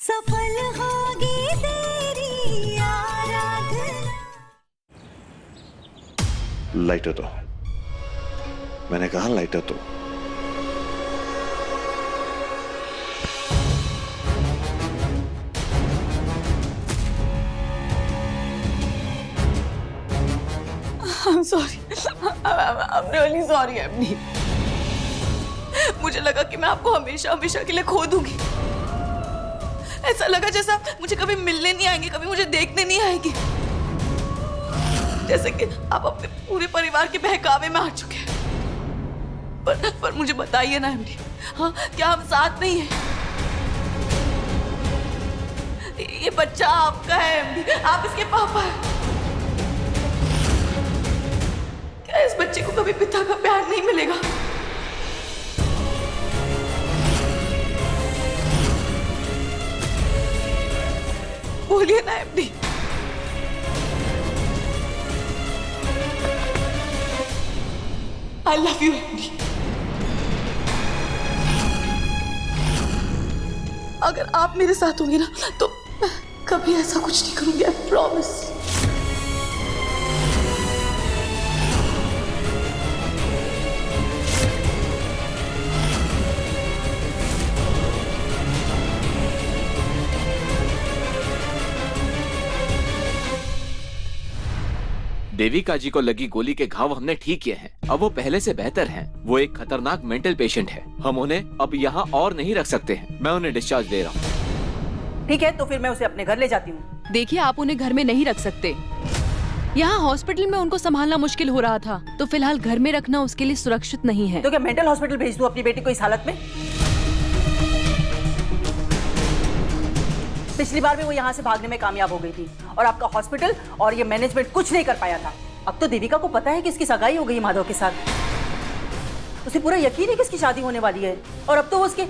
सफल होगी तेरी आराधना। लाइटर दो, मैंने कहा लाइटर दो। I'm sorry. I'm really sorry, MD. मुझे लगा कि मैं आपको हमेशा हमेशा के लिए खो दूंगी। ऐसा लगा जैसा मुझे कभी मिलने नहीं आएंगे, कभी मुझे देखने नहीं आएंगे। जैसे कि आप अपने पूरे परिवार के बहकावे में आ चुके हैं। पर मुझे बताइए ना एमडी, हाँ क्या हम साथ नहीं हैं? ये बच्चा आपका है एमडी, आप इसके पापा हैं। क्या इस बच्चे को कभी पिता का प्यार नहीं मिलेगा? बोलिए ना MD. I love you MD. अगर आप मेरे साथ होंगे ना तो मैं कभी ऐसा कुछ नहीं करूंगी, I promise। देविका जी को लगी गोली के घाव हमने ठीक किए हैं। अब वो पहले से बेहतर हैं। वो एक खतरनाक मेंटल पेशेंट है। हम उन्हें अब यहाँ और नहीं रख सकते हैं। मैं उन्हें डिस्चार्ज दे रहा हूँ। ठीक है, तो फिर मैं उसे अपने घर ले जाती हूँ। देखिए, आप उन्हें घर में नहीं रख सकते। यहाँ हॉस्पिटल में उनको संभालना मुश्किल हो रहा था, तो फिलहाल घर में रखना उसके लिए सुरक्षित नहीं है। तो क्या मेंटल हॉस्पिटल भेज दूँ अपनी बेटी को इस हालत में? पिछली बार भी वो यहाँ से भागने में कामयाब हो गई थी और आपका हॉस्पिटल और ये मैनेजमेंट कुछ नहीं कर पाया था। अब तो देविका को पता है कि इसकी सगाई हो गई माधव के साथ। उसे पूरा यकीन है कि इसकी शादी होने वाली है और अब तो वो उसके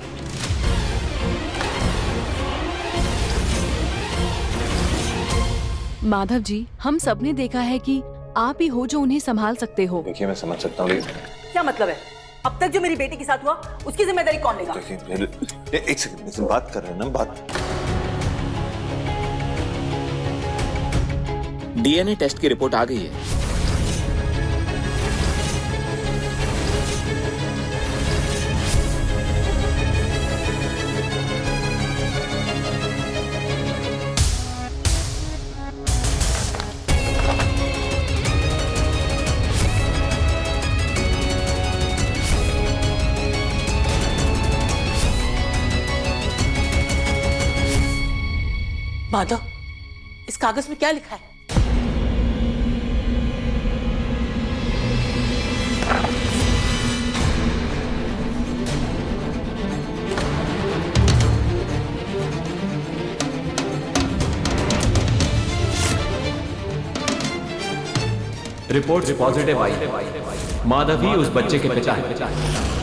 माधव जी, हम सब ने देखा है कि आप ही हो जो उन्हें संभाल सकते हो। देखिए मैं समझ सकता हूँ, लेकिन क्या मतलब है? अब तक जो मेरी बेटी के साथ हुआ उसकी जिम्मेदारी कौन लेगा? देखिए एक सेकंड, बात कर रहे हैं ना, बात। डीएनए टेस्ट की रिपोर्ट आ गई है। माधव, इस कागज में क्या लिखा है? रिपोर्ट पॉजिटिव आई। माधव ही उस बच्चे के पिता है।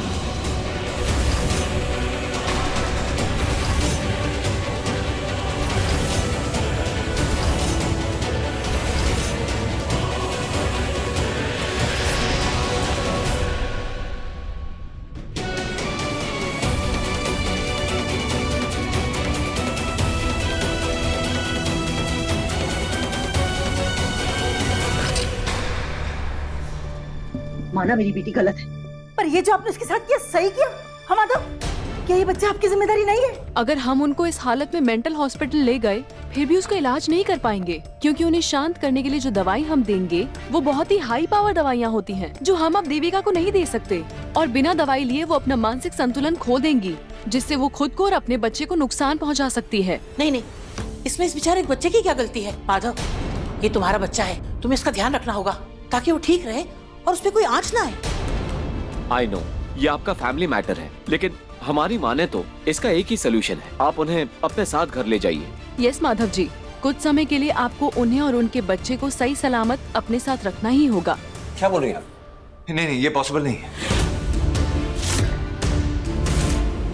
माना मेरी बेटी गलत है, पर ये जो आपने उसके साथ किया सही किया? हाँ माधव, क्या ये बच्चा आपकी जिम्मेदारी नहीं है? अगर हम उनको इस हालत में मेंटल हॉस्पिटल ले गए, फिर भी उसका इलाज नहीं कर पाएंगे, क्योंकि उन्हें शांत करने के लिए जो दवाई हम देंगे वो बहुत ही हाई पावर दवाइयाँ होती हैं, जो हम अब देविका को नहीं दे सकते। और बिना दवाई लिए वो अपना मानसिक संतुलन खो देंगी, जिससे वो खुद को और अपने बच्चे को नुकसान पहुँचा सकती है। नहीं, इसमें इस बेचारे बच्चे की क्या गलती है? माधव, ये तुम्हारा बच्चा है, तुम्हें इसका ध्यान रखना होगा ताकि वो ठीक रहे और उसपे कोई आंच ना आए। आई नो, ये आपका फैमिली मैटर है, लेकिन हमारी माने तो इसका एक ही सोल्यूशन है। आप उन्हें अपने साथ घर ले जाइए। यस माधव जी, कुछ समय के लिए आपको उन्हें और उनके बच्चे को सही सलामत अपने साथ रखना ही होगा। क्या बोल रही हैं आप? नहीं, ये पॉसिबल नहीं है।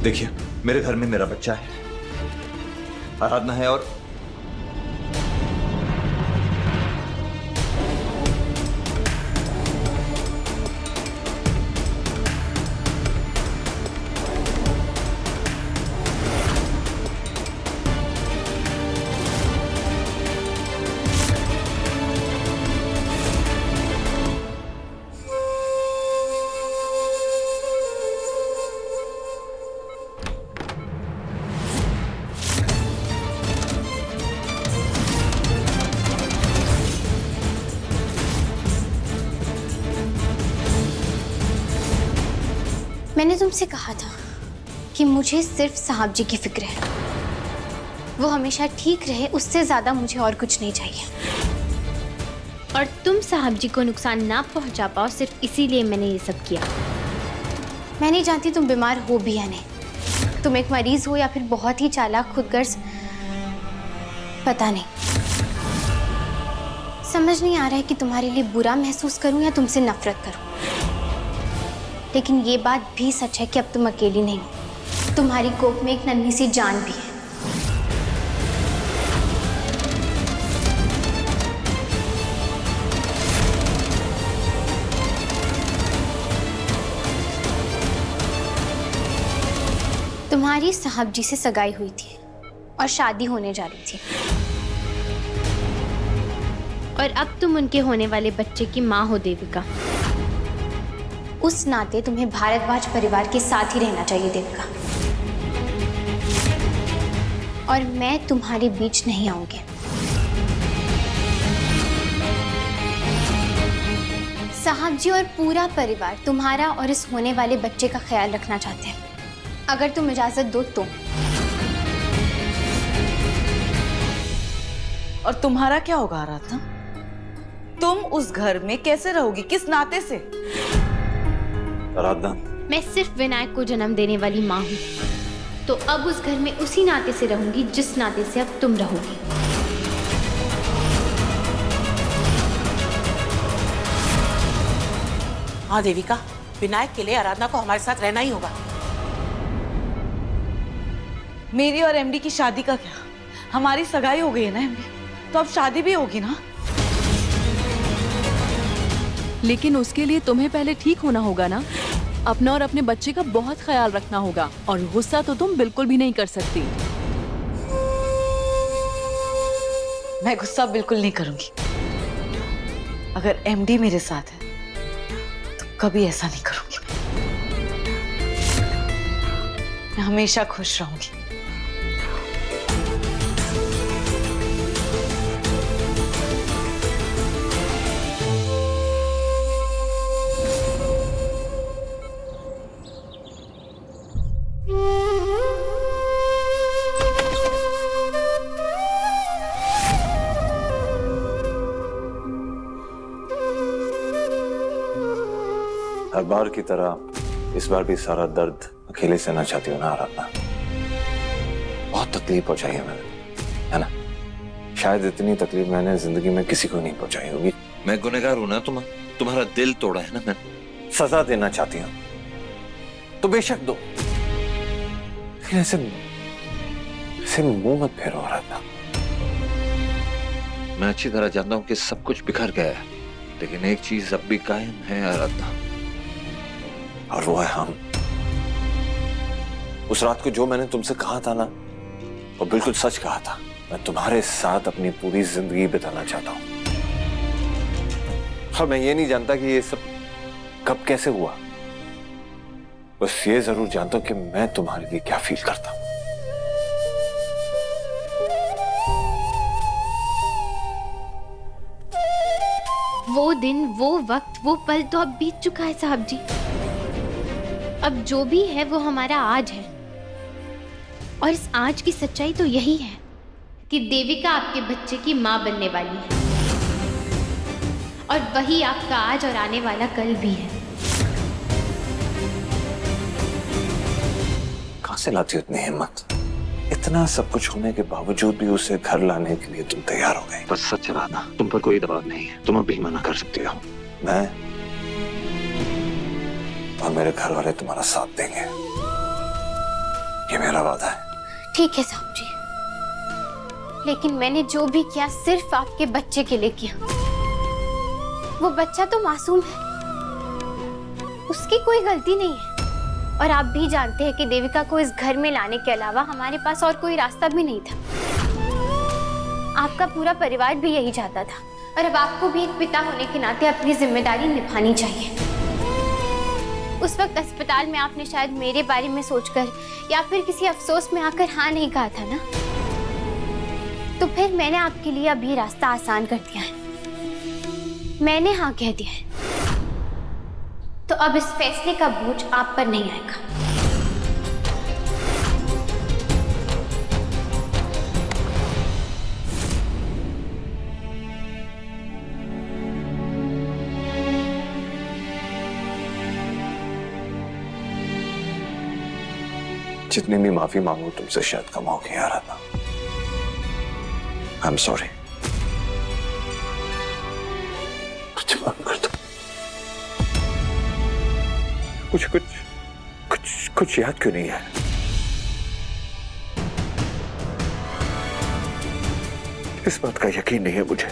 देखिए, मेरे घर में मेरा बच्चा है, आराधना है, और मैंने तुमसे कहा था कि मुझे सिर्फ साहब जी की फिक्र है। वो हमेशा ठीक रहे, उससे ज्यादा मुझे और कुछ नहीं चाहिए। और तुम साहब जी को नुकसान ना पहुंचा पाओ, सिर्फ इसीलिए मैंने ये सब किया। मैं नहीं जानती तुम बीमार हो भी या नहीं, तुम एक मरीज हो या फिर बहुत ही चालाक खुदगर्ज, पता नहीं। समझ नहीं आ रहा है कि तुम्हारे लिए बुरा महसूस करूं या तुमसे नफरत करूं। लेकिन ये बात भी सच है कि अब तुम अकेली नहीं हो, तुम्हारी कोख में एक नन्ही सी जान भी है। तुम्हारी साहब जी से सगाई हुई थी और शादी होने जा रही थी, और अब तुम उनके होने वाले बच्चे की माँ हो देविका। उस नाते तुम्हें भारद्वाज परिवार के साथ ही रहना चाहिए देविका, और मैं तुम्हारे बीच नहीं आऊंगी। साहब जी और पूरा परिवार तुम्हारा और इस होने वाले बच्चे का ख्याल रखना चाहते हैं, अगर तुम इजाजत दो तो। और तुम्हारा क्या होगा आराधना? तुम उस घर में कैसे रहोगी, किस नाते से? आराधना, मैं सिर्फ विनायक को जन्म देने वाली माँ हूँ, तो अब उस घर में उसी नाते से रहूंगी जिस नाते से अब तुम रहोगी। हाँ देविका, विनायक के लिए आराधना को हमारे साथ रहना ही होगा। मेरी और एमडी की शादी का क्या? हमारी सगाई हो गई है ना एमडी, तो अब शादी भी होगी ना। लेकिन उसके लिए तुम्हें पहले ठीक होना होगा ना। अपना और अपने बच्चे का बहुत ख्याल रखना होगा, और गुस्सा तो तुम बिल्कुल भी नहीं कर सकती। मैं गुस्सा बिल्कुल नहीं करूंगी। अगर एमडी मेरे साथ है तो कभी ऐसा नहीं करूंगी। मैं हमेशा खुश रहूंगी। हर बार की तरह इस बार भी सारा दर्द अकेले सहना चाहती हूँ ना आराधना। बहुत तकलीफ पहुंचाई है मैंने, है ना? शायद इतनी तकलीफ मैंने जिंदगी में किसी को नहीं पहुंचाई होगी। मैं गुनहगार हूं ना, तुम्हारा दिल तोड़ा है ना मैंने। सजा देना चाहती हूँ तो बेशक दो, लेकिन ऐसे मुंह मत फेरो आराधना। मैं अच्छी तरह जानता हूँ कि सब कुछ बिखर गया है, लेकिन एक चीज अब भी कायम है आराधना, और वो है हम। उस रात को जो मैंने तुमसे कहा था ना, वो बिल्कुल सच कहा था। मैं तुम्हारे साथ अपनी पूरी जिंदगी बिताना चाहता हूं। और मैं ये नहीं जानता कि ये सब कब कैसे हुआ, बस ये जरूर जानता हूं कि मैं तुम्हारे लिए क्या फील करता हूं। वो दिन, वो वक्त, वो पल तो अब बीत चुका है साहब जी। अब जो भी है वो हमारा आज है, और इस आज की सच्चाई तो यही है कि देविका आपके बच्चे की माँ बनने वाली है, और वही आपका आज और आने वाला कल भी है। कहां से लाती हो इतनी हिम्मत? इतना सब कुछ होने के बावजूद भी उसे घर लाने के लिए तुम तैयार हो गए। बस सच चला ना, तुम पर कोई दबाव नहीं है, तुम अभी मना कर सकती हो। मैं और मेरे घर वाले तुम्हारा साथ देंगे, ये मेरा वादा है। ठीक है साहब जी, लेकिन मैंने जो भी किया सिर्फ आपके बच्चे के लिए किया। वो बच्चा तो मासूम है, उसकी कोई गलती नहीं है, और आप भी जानते हैं कि देविका को इस घर में लाने के अलावा हमारे पास और कोई रास्ता भी नहीं था। आपका पूरा परिवार भी यही चाहता था, और अब आपको भी एक पिता होने के नाते अपनी जिम्मेदारी निभानी चाहिए। उस वक्त अस्पताल में आपने शायद मेरे बारे में सोचकर या फिर किसी अफसोस में आकर हाँ नहीं कहा था ना, तो फिर मैंने आपके लिए अब ये रास्ता आसान कर दिया है। मैंने हाँ कह दिया है, तो अब इस फैसले का बोझ आप पर नहीं आएगा। जितनी भी माफी मांगू तुमसे शायद कम होगी यार। I am sorry. कुछ माफ कर दो। कुछ कुछ कुछ कुछ याद क्यों नहीं है? इस बात का यकीन नहीं है मुझे,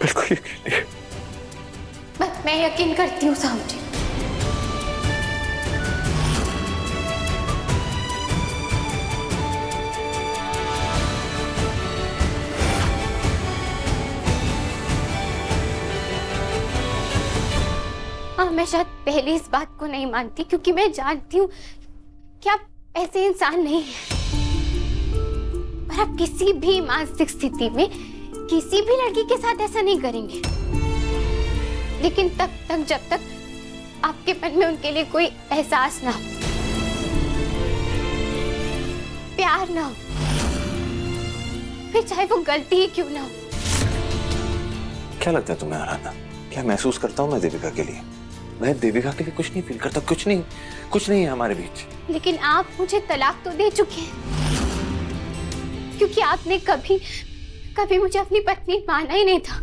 बिल्कुल यकीन नहीं है। बस मैं यकीन करती हूँ साहब जी। मैं शायद पहले इस बात को नहीं मानती क्योंकि मैं जानती हूँ कि आप ऐसे इंसान नहीं हैं। पर आप किसी भी मानसिक स्थिति में किसी भी लड़की के साथ ऐसा नहीं करेंगे। लेकिन तब तक जब तक आपके मन में उनके लिए कोई एहसास ना हो, प्यार ना हो, फिर चाहे वो गलती ही क्यों ना हो। क्या लगता है तुम्हें आराधना? क्या महसूस करता हूँ मैं देविका के लिए? मैं देविका के लिए कुछ नहीं फील करता। कुछ नहीं है हमारे बीच। लेकिन आप मुझे तलाक तो दे चुके हैं, क्योंकि आपने कभी मुझे अपनी पत्नी माना ही नहीं था।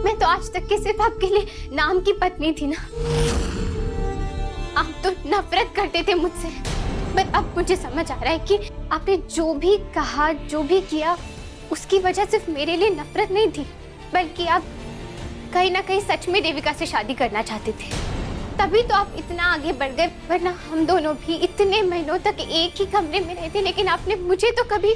मैं तो आज तक के सिर्फ आपके लिए नाम की पत्नी थी ना। आप तो नफरत करते थे मुझसे, पर अब मुझे समझ आ रहा है कि आपने जो भी कहा, जो भी किया, उसकी वजह सिर्फ मेरे लिए नफरत नहीं थी, बल्कि आप कहीं ना कहीं सच में देविका से शादी करना चाहते थे। तभी तो आप इतना आगे बढ़ गए, वरना हम दोनों भी इतने महीनों तक एक ही कमरे में रहते। लेकिन आपने मुझे तो कभी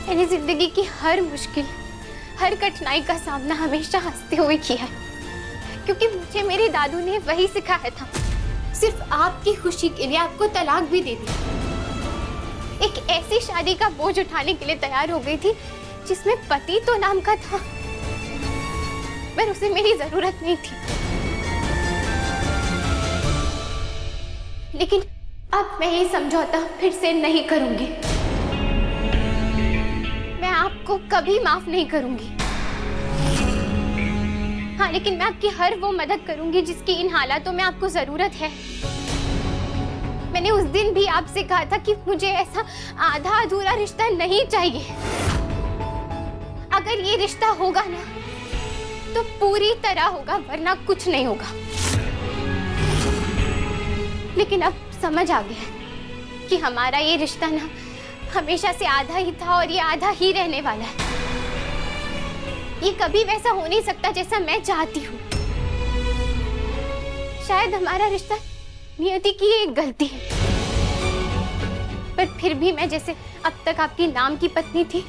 मैंने जिंदगी की हर मुश्किल, हर कठिनाई का सामना हमेशा हंसते हुए किया है, क्योंकि मुझे मेरे दादू ने वही सिखाया था। सिर्फ आपकी खुशी के लिए आपको तलाक भी दे दी। एक ऐसी शादी का बोझ उठाने के लिए तैयार हो गई थी जिसमें पति तो नाम का था, पर उसे मेरी जरूरत नहीं थी। लेकिन अब मैं ये समझौता फिर से नहीं करूंगी। मैं आपको कभी माफ नहीं करूंगी। हाँ, लेकिन मैं आपकी हर वो मदद करूंगी जिसकी इन हालातों में आपको जरूरत है। मैंने उस दिन भी आपसे कहा था कि मुझे ऐसा आधा अधूरा रिश्ता नहीं चाहिए। अगर ये रिश्ता होगा ना तो पूरी तरह होगा, वरना कुछ नहीं होगा। लेकिन अब समझ आ गया कि हमारा ये रिश्ता ना हमेशा से आधा ही था और ये आधा ही रहने वाला है। ये कभी वैसा हो नहीं सकता जैसा मैं चाहती हूँ। शायद हमारा रिश्ता नियति की एक गलती है, पर फिर भी मैं जैसे अब तक आपकी नाम की पत्नी थी,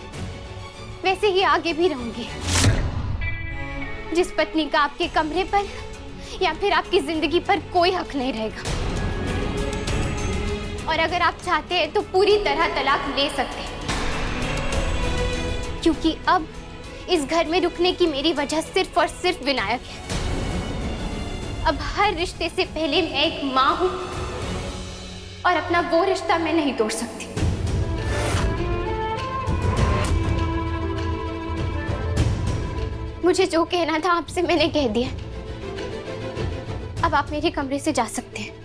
वैसे ही आगे भी रहूंगी। जिस पत्नी का आपके कमरे पर या फिर आपकी जिंदगी पर कोई हक नहीं रहेगा। और अगर आप चाहते हैं तो पूरी तरह तलाक ले सकते हैं, क्योंकि अब इस घर में रुकने की मेरी वजह सिर्फ और सिर्फ विनायक है। अब हर रिश्ते से पहले मैं एक माँ हूं और अपना वो रिश्ता मैं नहीं तोड़ सकती। मुझे जो कहना था आपसे मैंने कह दिया। अब आप मेरे कमरे से जा सकते हैं।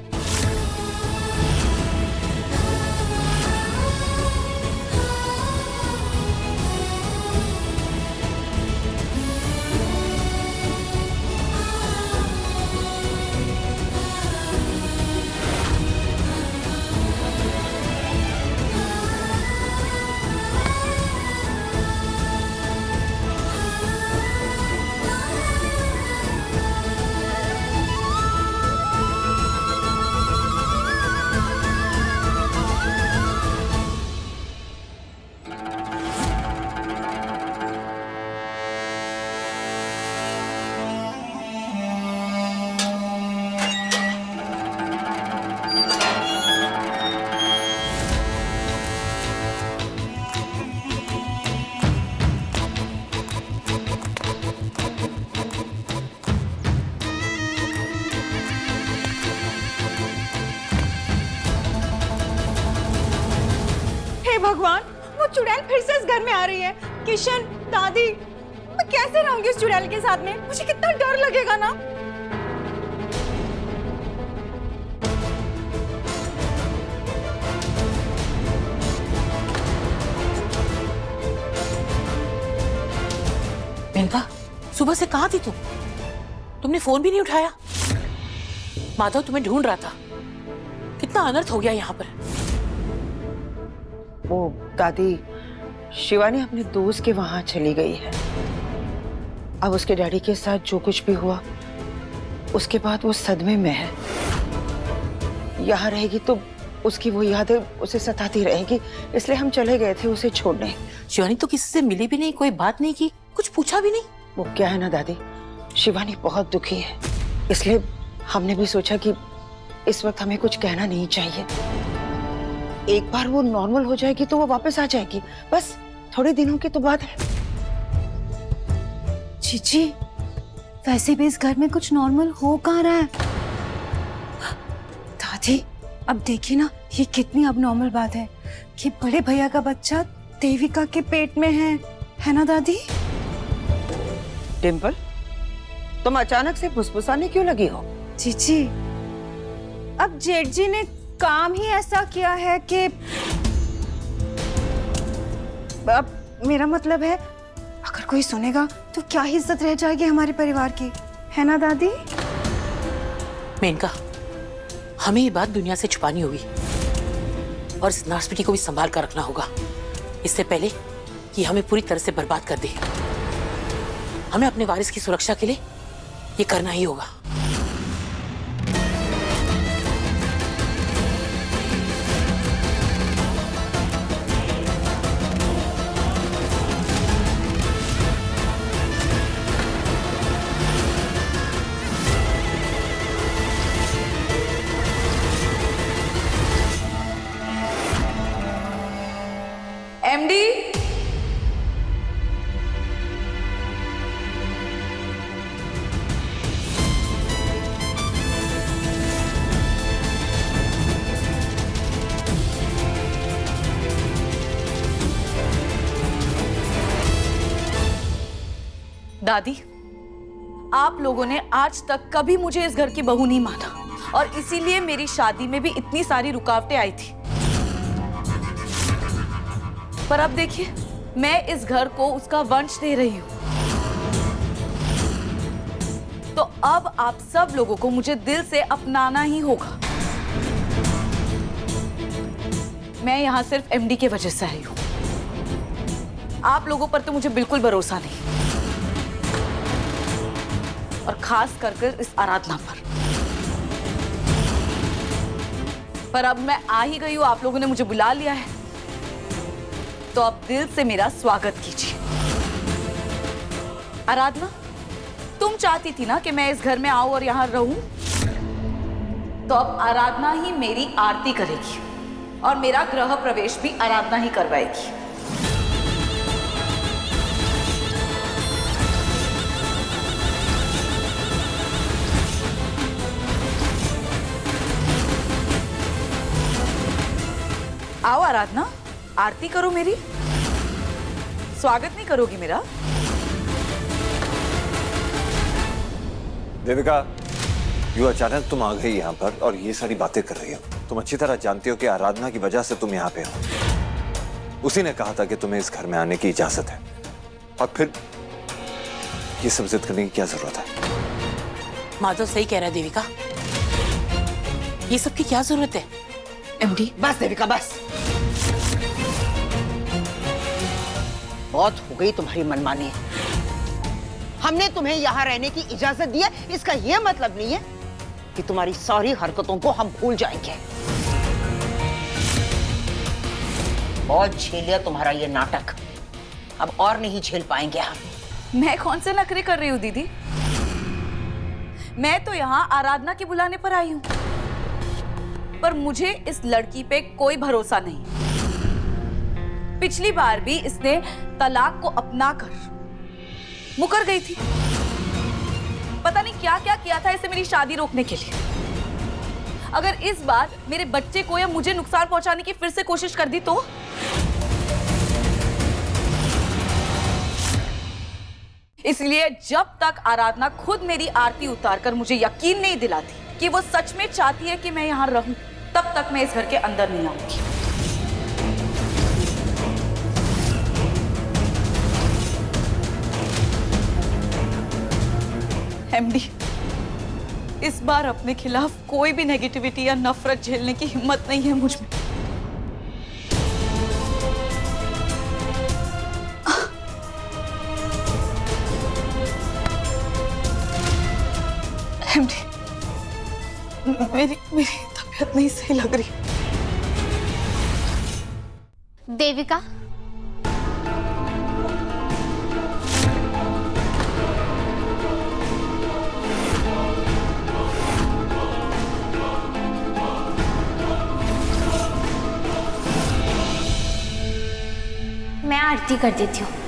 भगवान, वो चुड़ैल फिर से इस घर में आ रही है। किशन, दादी, मैं कैसे रहूंगी उस चुड़ैल के साथ में? मुझे कितना डर लगेगा ना। मेनका, सुबह से कहाँ थी तुम? तुमने फोन भी नहीं उठाया। माधव तुम्हें ढूंढ रहा था। कितना अनर्थ हो गया यहाँ पर। वो दादी, शिवानी अपने दोस्त के वहां चली गई है। अब उसके डैडी के साथ जो कुछ भी हुआ उसके बाद वो सदमे में है। यहाँ रहेगी तो उसकी वो यादें उसे सताती रहेगी, इसलिए हम चले गए थे उसे छोड़ने। शिवानी तो किसी से मिली भी नहीं, कोई बात नहीं की, कुछ पूछा भी नहीं। वो क्या है ना दादी, शिवानी बहुत दुखी है, इसलिए हमने भी सोचा कि इस वक्त हमें कुछ कहना नहीं चाहिए। एक बार वो नॉर्मल हो जाएगी तो वो वापस आ जाएगी, बस थोड़े दिनों की तो बात है। जीजी, वैसे भी इस घर में कुछ नॉर्मल हो कहाँ रहा है? दादी, अब देखिए ना, ये कितनी अबनॉर्मल बात है कि बड़े भैया का बच्चा देविका के पेट में है ना दादी? डिम्पल, तुम अचानक से फुसफुसाने क्यों लगी हो? जीजी, अब जेठ जी ने काम ही ऐसा किया है कि अब मेरा मतलब है, अगर कोई सुनेगा तो क्या ही इज्जत रह जाएगी हमारे परिवार की, है ना दादी? मेनका, हमें ये बात दुनिया से छुपानी होगी और इस नासपीटी को भी संभाल कर रखना होगा, इससे पहले कि हमें पूरी तरह से बर्बाद कर दे। हमें अपने वारिस की सुरक्षा के लिए ये करना ही होगा। एमडी, दादी, आप लोगों ने आज तक कभी मुझे इस घर की बहू नहीं माना और इसीलिए मेरी शादी में भी इतनी सारी रुकावटें आई थी। पर अब देखिए, मैं इस घर को उसका वंश दे रही हूं, तो अब आप सब लोगों को मुझे दिल से अपनाना ही होगा। मैं यहां सिर्फ एमडी की वजह से आई हूं, आप लोगों पर तो मुझे बिल्कुल भरोसा नहीं, और खास कर इस आराधना पर अब मैं आ ही गई हूं, आप लोगों ने मुझे बुला लिया है, तो अब दिल से मेरा स्वागत कीजिए। आराधना, तुम चाहती थी ना कि मैं इस घर में आऊं और यहां रहूं, तो अब आराधना ही मेरी आरती करेगी और मेरा गृह प्रवेश भी आराधना ही करवाएगी। आओ आराधना, आरती करो मेरी। स्वागत नहीं करोगी मेरा? देविका, यू अचानक तुम आ गई यहाँ पर और ये सारी बातें कर रही हो। तुम अच्छी तरह जानती हो कि आराधना की वजह से तुम यहाँ पे हो। उसी ने कहा था कि तुम्हें इस घर में आने की इजाजत है, और फिर ये सब जिद करने की क्या जरूरत है? माधव सही कह रहा है देविका, ये सब की क्या जरूरत है? एमडी, बस देविका, बस। बहुत हो गई तुम्हारी मनमानी। हमने तुम्हें यहाँ रहने की इजाजत दी है, इसका यह मतलब नहीं है कि तुम्हारी सारी हरकतों को हम भूल जाएंगे। बहुत झेल लिया तुम्हारा ये नाटक, अब और नहीं झेल पाएंगे हम। मैं कौन से नखरे कर रही हूँ दीदी? मैं तो यहाँ आराधना के बुलाने पर आई हूँ, पर मुझे इस लड़की पे कोई भरोसा नहीं। पिछली बार भी इसने तलाक को अपनाकर मुकर गई थी। पता नहीं क्या क्या किया था इसे मेरी शादी रोकने के लिए। अगर इस बार मेरे बच्चे को या मुझे नुकसान पहुंचाने की फिर से कोशिश कर दी तो इसलिए जब तक आराधना खुद मेरी आरती उतारकर मुझे यकीन नहीं दिलाती कि वो सच में चाहती है कि मैं यहाँ रहूं, तब तक मैं इस घर के अंदर नहीं आऊंगी। एमडी, इस बार अपने खिलाफ कोई भी नेगेटिविटी या नफरत झेलने की हिम्मत नहीं है मुझ में। एमडी, मेरी तबीयत नहीं सही लग रही। देविका, मैं आरती कर देती हूँ।